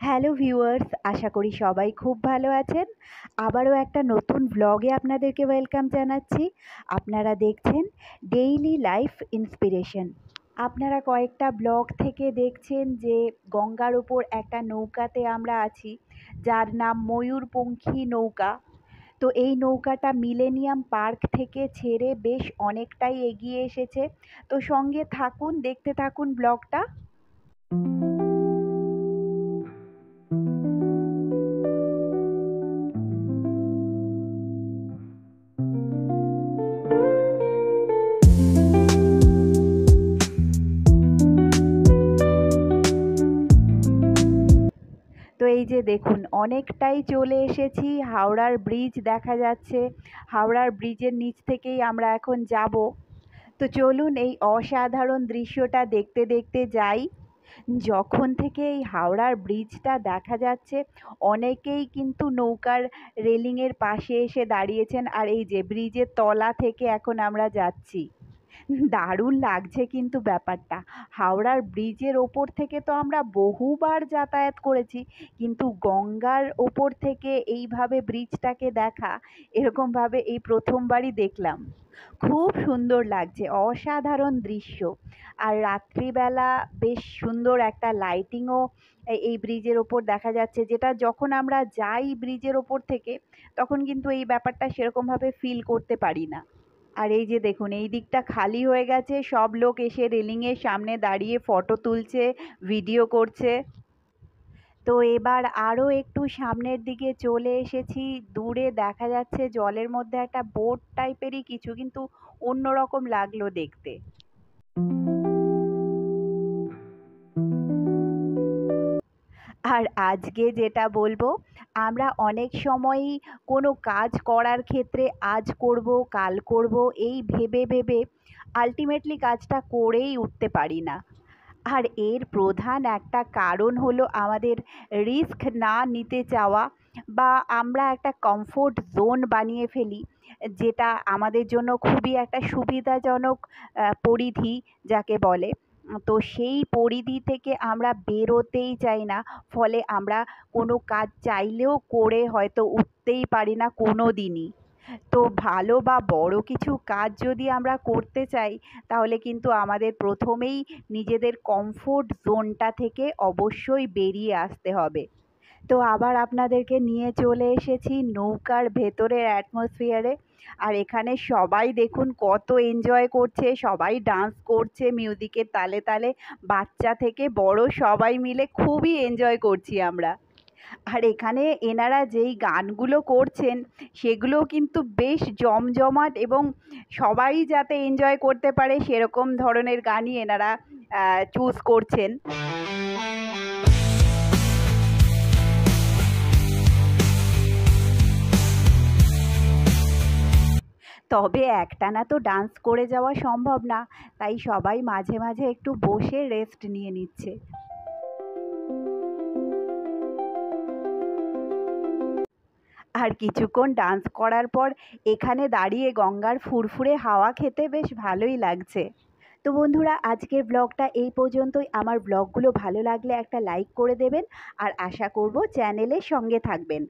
Hello viewers, আশা করি সবাই খুব ভালো আছেন। আবারও একটা নতুন ব্লগে আপনাদেরকে ওয়েলকাম জানাচ্ছি। আপনারা দেখছেন ডেইলি লাইফ ইন্সপিরেশন। আপনারা কয়েকটা ব্লগ থেকে দেখছেন যে গঙ্গার ওপর একটা নৌকাতে আমরা আছি, যার নাম ময়ূরপঙ্খী নৌকা। তো এই নৌকাটা মিলেনিয়াম পার্ক থেকে ছেড়ে বেশ অনেকটাই এগিয়ে এসেছে। তো সঙ্গে থাকুন, দেখতে থাকুন ব্লগটা। তো এই যে দেখুন, অনেকটাই চলে এসেছি। হাওড়ার ব্রিজ দেখা যাচ্ছে। হাওড়ার ব্রিজের নিচ থেকেই আমরা এখন যাব। তো চলুন এই অসাধারণ দৃশ্যটা দেখতে দেখতে যাই। যখন থেকে এই হাওড়ার ব্রিজটা দেখা যাচ্ছে, অনেকেই কিন্তু নৌকার রেলিংয়ের পাশে এসে দাঁড়িয়েছেন। আর এই যে ব্রিজের তলা থেকে এখন আমরা যাচ্ছি। দারুণ লাগছে কিন্তু ব্যাপারটা। হাওড়ার ব্রিজের ওপর থেকে তো আমরা বহুবার যাতায়াত করেছি, কিন্তু গঙ্গার ওপর থেকে এইভাবে ব্রিজটাকে দেখা, এরকমভাবে এই প্রথমবারই দেখলাম। খুব সুন্দর লাগছে, অসাধারণ দৃশ্য। আর রাত্রিবেলা বেশ সুন্দর একটা লাইটিংও এই ব্রিজের ওপর দেখা যাচ্ছে, যেটা যখন আমরা যাই ব্রিজের ওপর থেকে, তখন কিন্তু এই ব্যাপারটা সেরকমভাবে ফিল করতে পারি না। আর এই যে দেখুন, এই দিকটা খালি হয়ে গেছে, সব লোক এসে রেলিংয়ের সামনে দাঁড়িয়ে ফটো তুলছে, ভিডিও করছে। তো এবার আরও একটু সামনের দিকে চলে এসেছি। দূরে দেখা যাচ্ছে জলের মধ্যে একটা বোট টাইপেরই কিছু, কিন্তু অন্যরকম লাগলো দেখতে। আর আজকে যেটা বলবো, আমরা অনেক সময়ই কোনো কাজ করার ক্ষেত্রে আজ করব কাল করব এই ভেবে ভেবে আলটিমেটলি কাজটা করেই উঠতে পারি না। আর এর প্রধান একটা কারণ হলো আমাদের রিস্ক না নিতে চাওয়া, বা আমরা একটা কমফোর্ট জোন বানিয়ে ফেলি, যেটা আমাদের জন্য খুবই একটা সুবিধাজনক পরিধি যাকে বলে। তো সেই পরিধি থেকে আমরা বেরোতেই চাই না। ফলে আমরা কোনো কাজ চাইলেও করে হয়তো উঠতেই পারি না কোনো দিনই। তো ভালো বা বড় কিছু কাজ যদি আমরা করতে চাই, তাহলে কিন্তু আমাদের প্রথমেই নিজেদের কমফোর্ট জোনটা থেকে অবশ্যই বেরিয়ে আসতে হবে। তো আবার আপনাদেরকে নিয়ে চলে এসেছি নৌকার ভেতরের অ্যাটমসফিয়ারে। আর এখানে সবাই দেখুন কত এনজয় করছে, সবাই ডান্স করছে মিউজিকের তালে তালে। বাচ্চা থেকে বড় সবাই মিলে খুবই এনজয় করছি আমরা। আর এখানে এনারা যেই গানগুলো করছেন, সেগুলোও কিন্তু বেশ জমজমাট, এবং সবাই যাতে এনজয় করতে পারে সেরকম ধরনের গানই এনারা চুজ করছেন। তবে একটানা তো ডান্স করে যাওয়া সম্ভব না, তাই সবাই মাঝে মাঝে একটু বসে রেস্ট নিয়ে নিচ্ছে। আর কিছুক্ষণ ডান্স করার পর এখানে দাঁড়িয়ে গঙ্গার ফুরফুরে হাওয়া খেতে বেশ ভালোই লাগছে। তো বন্ধুরা, আজকের ব্লগটা এই পর্যন্তই। আমার ব্লগগুলো ভালো লাগলে একটা লাইক করে দেবেন, আর আশা করব চ্যানেলের সঙ্গে থাকবেন।